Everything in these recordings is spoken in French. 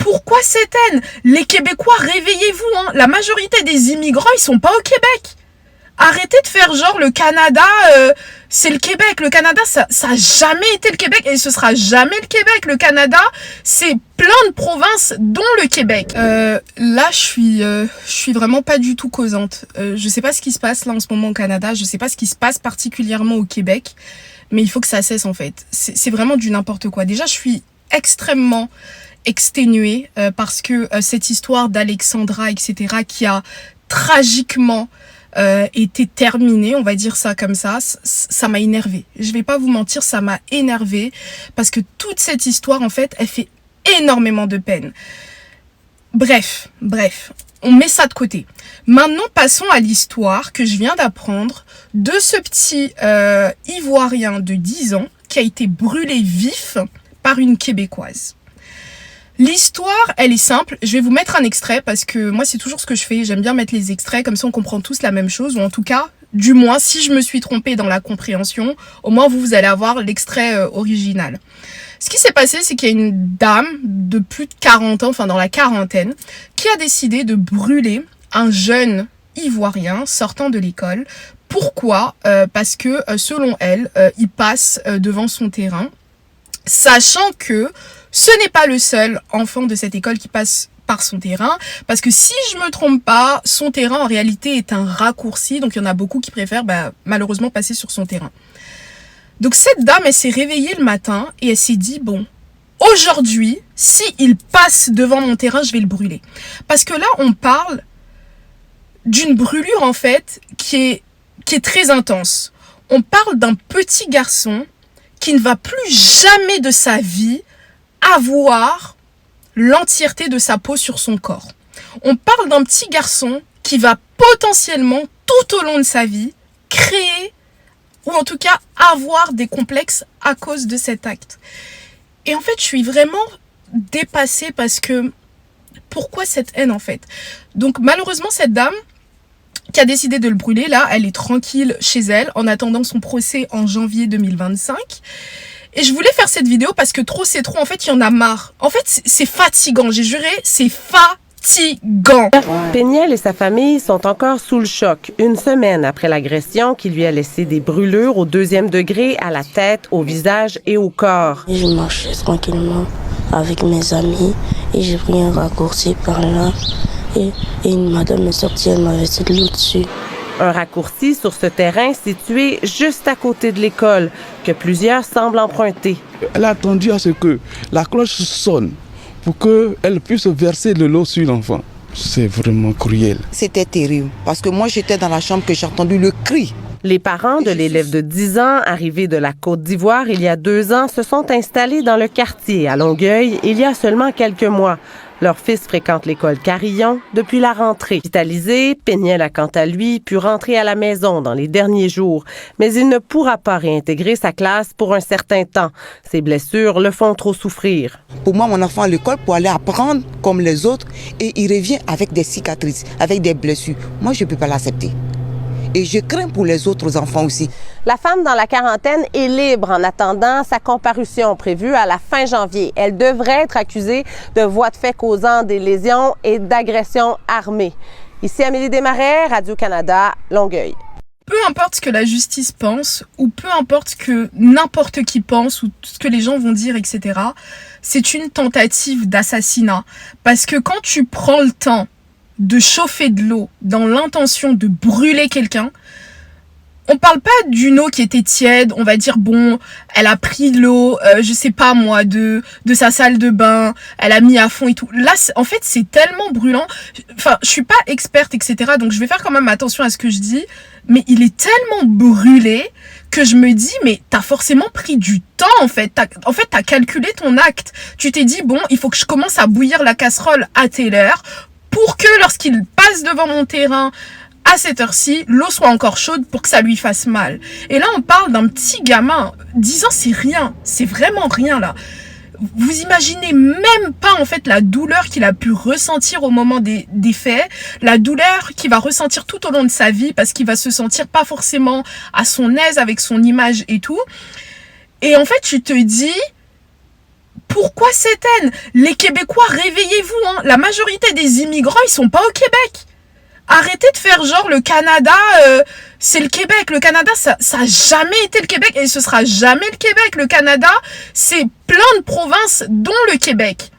Pourquoi cette haine? Les Québécois, réveillez-vous, hein. La majorité des immigrants, ils sont pas au Québec. Arrêtez de faire genre le Canada, c'est le Québec. Le Canada, ça a jamais été le Québec et ce sera jamais le Québec. Le Canada, c'est plein de provinces, dont le Québec. Là, je suis vraiment pas du tout causante. Je sais pas ce qui se passe là en ce moment au Canada. Je sais pas ce qui se passe particulièrement au Québec, mais il faut que ça cesse en fait. C'est vraiment du n'importe quoi. Déjà, je suis extrêmement exténuée parce que cette histoire d'Alexandra, etc., qui a tragiquement était terminée, on va dire ça comme ça m'a énervée. Je vais pas vous mentir, ça m'a énervée parce que toute cette histoire, en fait, elle fait énormément de peine. Bref, on met ça de côté. Maintenant, passons à l'histoire que je viens d'apprendre de ce petit Ivoirien de 10 ans qui a été brûlé vif par une Québécoise. L'histoire, elle est simple. Je vais vous mettre un extrait parce que moi, c'est toujours ce que je fais. J'aime bien mettre les extraits, comme ça on comprend tous la même chose. Ou en tout cas, du moins, si je me suis trompée dans la compréhension, au moins vous allez avoir l'extrait original. Ce qui s'est passé, c'est qu'il y a une dame de plus de 40 ans, enfin dans la quarantaine, qui a décidé de brûler un jeune Ivoirien sortant de l'école. Pourquoi? Parce que selon elle, il passe devant son terrain, sachant que ce n'est pas le seul enfant de cette école qui passe par son terrain, parce que si je me trompe pas, son terrain en réalité est un raccourci, donc il y en a beaucoup qui préfèrent malheureusement passer sur son terrain. Donc cette dame, elle s'est réveillée le matin et elle s'est dit, bon, aujourd'hui, si il passe devant mon terrain, je vais le brûler. Parce que là, on parle d'une brûlure en fait qui est très intense. On parle d'un petit garçon qui ne va plus jamais de sa vie avoir l'entièreté de sa peau sur son corps. On parle d'un petit garçon qui va potentiellement, tout au long de sa vie, créer, ou en tout cas avoir des complexes à cause de cet acte. Et en fait, je suis vraiment dépassée parce que, pourquoi cette haine en fait? Donc malheureusement, cette dame qui a décidé de le brûler, là, elle est tranquille chez elle en attendant son procès en janvier 2025. Et je voulais faire cette vidéo parce que trop c'est trop, en fait, il y en a marre. En fait, c'est fatigant, j'ai juré, c'est fatigant. Péniel et sa famille sont encore sous le choc, une semaine après l'agression qui lui a laissé des brûlures au 2e degré à la tête, au visage et au corps. Je marchais tranquillement avec mes amis et j'ai pris un raccourci par là et une madame est sortie, elle m'a versé de l'eau dessus. Un raccourci sur ce terrain situé juste à côté de l'école que plusieurs semblent emprunter. Elle a attendu à ce que la cloche sonne pour qu'elle puisse verser de l'eau sur l'enfant. C'est vraiment cruel. C'était terrible parce que moi j'étais dans la chambre que j'ai entendu le cri. Les parents de l'élève de 10 ans, arrivé de la Côte d'Ivoire il y a 2 ans, se sont installés dans le quartier à Longueuil il y a seulement quelques mois. Leur fils fréquente l'école Carillon depuis la rentrée. Hospitalisé, Péniel a quant à lui pu rentrer à la maison dans les derniers jours, mais il ne pourra pas réintégrer sa classe pour un certain temps. Ses blessures le font trop souffrir. Pour moi, mon enfant à l'école pour aller apprendre comme les autres et il revient avec des cicatrices, avec des blessures. Moi, je ne peux pas l'accepter. Et je crains pour les autres enfants aussi. La femme dans la quarantaine est libre en attendant sa comparution prévue à la fin janvier. Elle devrait être accusée de voies de fait causant des lésions et d'agression armée. Ici Amélie Desmarais, Radio-Canada, Longueuil. Peu importe ce que la justice pense, ou peu importe ce que n'importe qui pense, ou ce que les gens vont dire, etc., c'est une tentative d'assassinat. Parce que quand tu prends le temps de chauffer de l'eau dans l'intention de brûler quelqu'un, on parle pas d'une eau qui était tiède, on va dire bon, elle a pris de l'eau, je sais pas moi, de sa salle de bain, elle a mis à fond et tout. Là, en fait, c'est tellement brûlant. Enfin, je suis pas experte, etc. Donc, je vais faire quand même attention à ce que je dis. Mais il est tellement brûlé que je me dis, mais t'as forcément pris du temps, en fait. T'as calculé ton acte. Tu t'es dit, bon, il faut que je commence à bouillir la casserole à telle heure pour que lorsqu'il passe devant mon terrain à cette heure-ci, l'eau soit encore chaude pour que ça lui fasse mal. Et là, on parle d'un petit gamin. 10 ans, c'est rien. C'est vraiment rien, là. Vous imaginez même pas, en fait, la douleur qu'il a pu ressentir au moment des faits, la douleur qu'il va ressentir tout au long de sa vie, parce qu'il va se sentir pas forcément à son aise avec son image et tout. Et en fait, tu te dis, Pourquoi cette haine? Les Québécois, réveillez-vous, hein. La majorité des immigrants, ils sont pas au Québec. Arrêtez de faire genre le Canada, c'est le Québec. Le Canada, ça a jamais été le Québec et ce sera jamais le Québec. Le Canada, c'est plein de provinces, dont le Québec.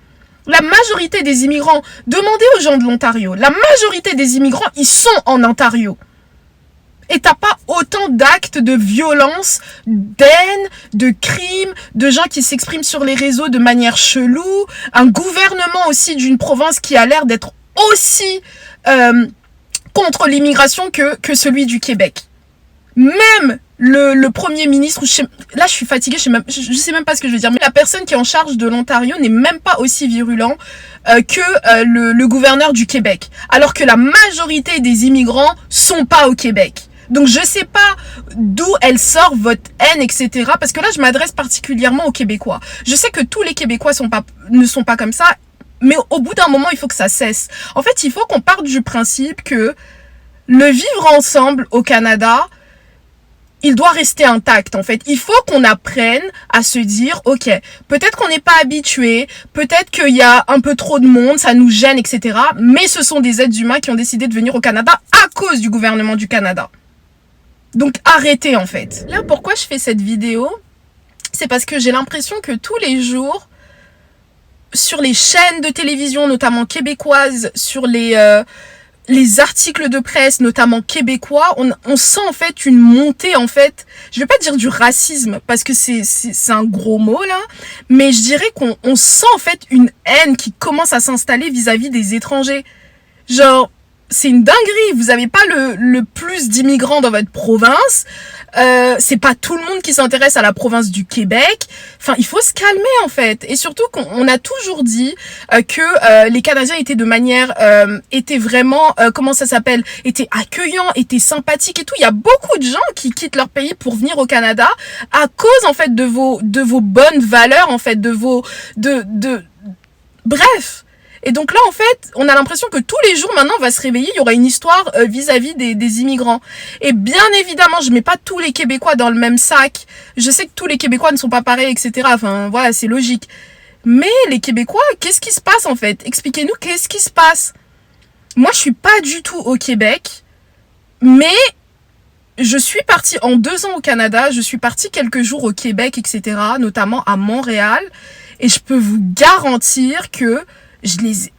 La majorité des immigrants, demandez aux gens de l'Ontario, la majorité des immigrants, ils sont en Ontario. Et t'as pas autant d'actes de violence, d'haine, de crimes, de gens qui s'expriment sur les réseaux de manière chelou, un gouvernement aussi d'une province qui a l'air d'être aussi contre l'immigration que celui du Québec. Même le premier ministre, là je suis fatiguée, je sais même pas ce que je veux dire, mais la personne qui est en charge de l'Ontario n'est même pas aussi virulent que le gouverneur du Québec, alors que la majorité des immigrants sont pas au Québec. Donc je sais pas d'où elle sort votre haine, etc. Parce que là je m'adresse particulièrement aux Québécois. Je sais que tous les Québécois ne sont pas comme ça, mais au bout d'un moment il faut que ça cesse. En fait il faut qu'on parte du principe que le vivre ensemble au Canada, il doit rester intact en fait. Il faut qu'on apprenne à se dire, ok, peut-être qu'on n'est pas habitué, peut-être qu'il y a un peu trop de monde, ça nous gêne, etc. Mais ce sont des êtres humains qui ont décidé de venir au Canada à cause du gouvernement du Canada. Donc arrêtez en fait. Là pourquoi je fais cette vidéo, c'est parce que j'ai l'impression que tous les jours, sur les chaînes de télévision, notamment québécoises, sur les articles de presse, notamment québécois, on sent en fait une montée en fait, je vais pas dire du racisme parce que c'est un gros mot là, mais je dirais qu'on sent en fait une haine qui commence à s'installer vis-à-vis des étrangers. Genre, c'est une dinguerie, vous avez pas le plus d'immigrants dans votre province, c'est pas tout le monde qui s'intéresse à la province du Québec, enfin il faut se calmer en fait, et surtout qu'on a toujours dit que les Canadiens étaient vraiment, comment ça s'appelle, étaient accueillants, étaient sympathiques et tout. Il y a beaucoup de gens qui quittent leur pays pour venir au Canada à cause en fait de vos bonnes valeurs en fait, bref. Et donc là, en fait, on a l'impression que tous les jours, maintenant, on va se réveiller, il y aura une histoire vis-à-vis des immigrants. Et bien évidemment, je mets pas tous les Québécois dans le même sac. Je sais que tous les Québécois ne sont pas pareils, etc. Enfin, voilà, c'est logique. Mais les Québécois, qu'est-ce qui se passe, en fait? Expliquez-nous, qu'est-ce qui se passe? Moi, je suis pas du tout au Québec, mais je suis partie en 2 ans au Canada, je suis partie quelques jours au Québec, etc., notamment à Montréal. Et je peux vous garantir que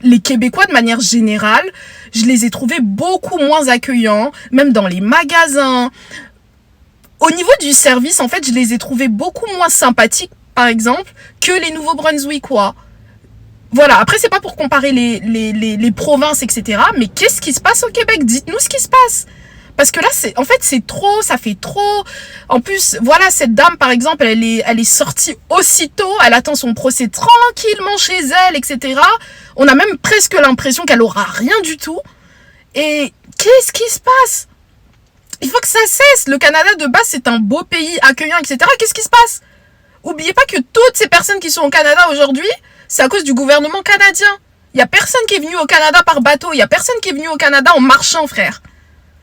les Québécois de manière générale, je les ai trouvés beaucoup moins accueillants, même dans les magasins. Au niveau du service, en fait, je les ai trouvés beaucoup moins sympathiques, par exemple, que les Nouveau-Brunswickois. Voilà, après, c'est pas pour comparer les provinces, etc., mais qu'est-ce qui se passe au Québec? Dites-nous ce qui se passe. Parce que là, c'est trop, ça fait trop. En plus, voilà, cette dame, par exemple, elle est sortie aussitôt, elle attend son procès tranquillement chez elle, etc. On a même presque l'impression qu'elle aura rien du tout. Et qu'est-ce qui se passe? Il faut que ça cesse. Le Canada, de base, c'est un beau pays accueillant, etc. Qu'est-ce qui se passe? Oubliez pas que toutes ces personnes qui sont au Canada aujourd'hui, c'est à cause du gouvernement canadien. Il y a personne qui est venu au Canada par bateau, il y a personne qui est venu au Canada en marchant, frère.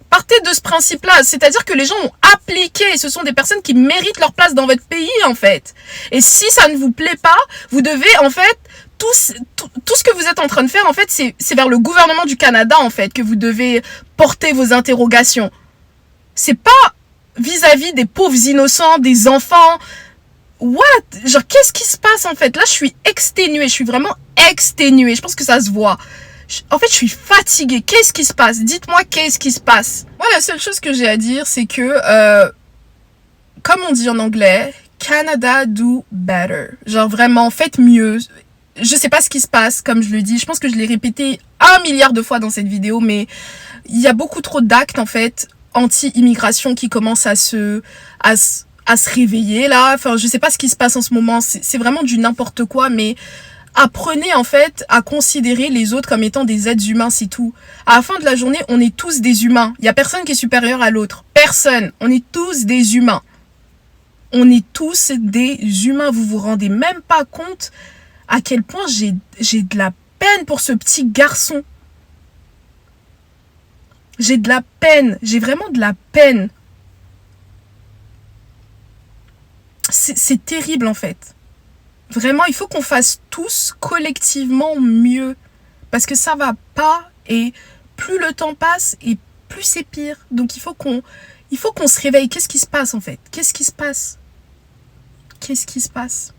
Partez de ce principe-là, c'est-à-dire que les gens ont appliqué, et ce sont des personnes qui méritent leur place dans votre pays, en fait. Et si ça ne vous plaît pas, vous devez, en fait, tout ce que vous êtes en train de faire, en fait, c'est vers le gouvernement du Canada, en fait, que vous devez porter vos interrogations. C'est pas vis-à-vis des pauvres innocents, des enfants. What? Genre, qu'est-ce qui se passe, en fait? Là, je suis exténuée, je suis vraiment exténuée, je pense que ça se voit. En fait, je suis fatiguée. Qu'est-ce qui se passe? Dites-moi qu'est-ce qui se passe. Moi, la seule chose que j'ai à dire, c'est que, comme on dit en anglais, Canada do better. Genre vraiment, faites mieux. Je sais pas ce qui se passe, comme je le dis. Je pense que je l'ai répété 1 milliard de fois dans cette vidéo, mais il y a beaucoup trop d'actes, en fait, anti-immigration qui commencent à se réveiller, là. Enfin, je sais pas ce qui se passe en ce moment. C'est vraiment du n'importe quoi, mais apprenez en fait à considérer les autres comme étant des êtres humains, c'est tout. À la fin de la journée, on est tous des humains. Il y a personne qui est supérieur à l'autre. Personne. On est tous des humains. On est tous des humains. Vous vous rendez même pas compte à quel point j'ai de la peine pour ce petit garçon. J'ai de la peine. J'ai vraiment de la peine. C'est terrible en fait. Vraiment, il faut qu'on fasse tous collectivement mieux. Parce que ça va pas et plus le temps passe et plus c'est pire. Donc il faut qu'on se réveille. Qu'est-ce qui se passe en fait? Qu'est-ce qui se passe? Qu'est-ce qui se passe?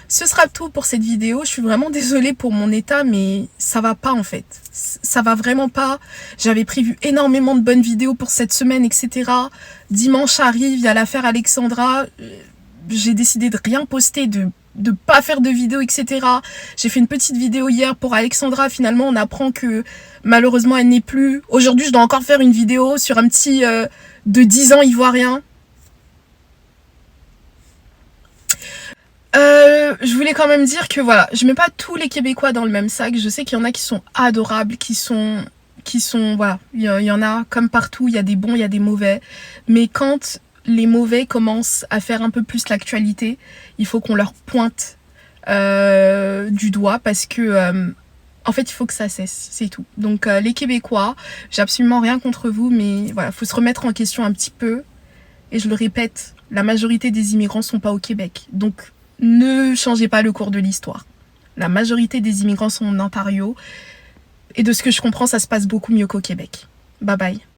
Ce sera tout pour cette vidéo. Je suis vraiment désolée pour mon état, mais ça va pas en fait. Ça va vraiment pas. J'avais prévu énormément de bonnes vidéos pour cette semaine, etc. Dimanche arrive, il y a l'affaire Alexandra. J'ai décidé de rien poster, de pas faire de vidéo, etc. J'ai fait une petite vidéo hier pour Alexandra. Finalement, on apprend que malheureusement, elle n'est plus. Aujourd'hui, je dois encore faire une vidéo sur un petit de 10 ans ivoirien. Je voulais quand même dire que voilà, je mets pas tous les Québécois dans le même sac. Je sais qu'il y en a qui sont adorables, qui sont voilà, il y en a comme partout, il y a des bons, il y a des mauvais. Mais quand les mauvais commencent à faire un peu plus l'actualité, il faut qu'on leur pointe du doigt parce que en fait, il faut que ça cesse, c'est tout. Donc les Québécois, j'ai absolument rien contre vous, mais voilà, faut se remettre en question un petit peu. Et je le répète, la majorité des immigrants sont pas au Québec. Donc ne changez pas le cours de l'histoire. La majorité des immigrants sont en Ontario. Et de ce que je comprends, ça se passe beaucoup mieux qu'au Québec. Bye bye.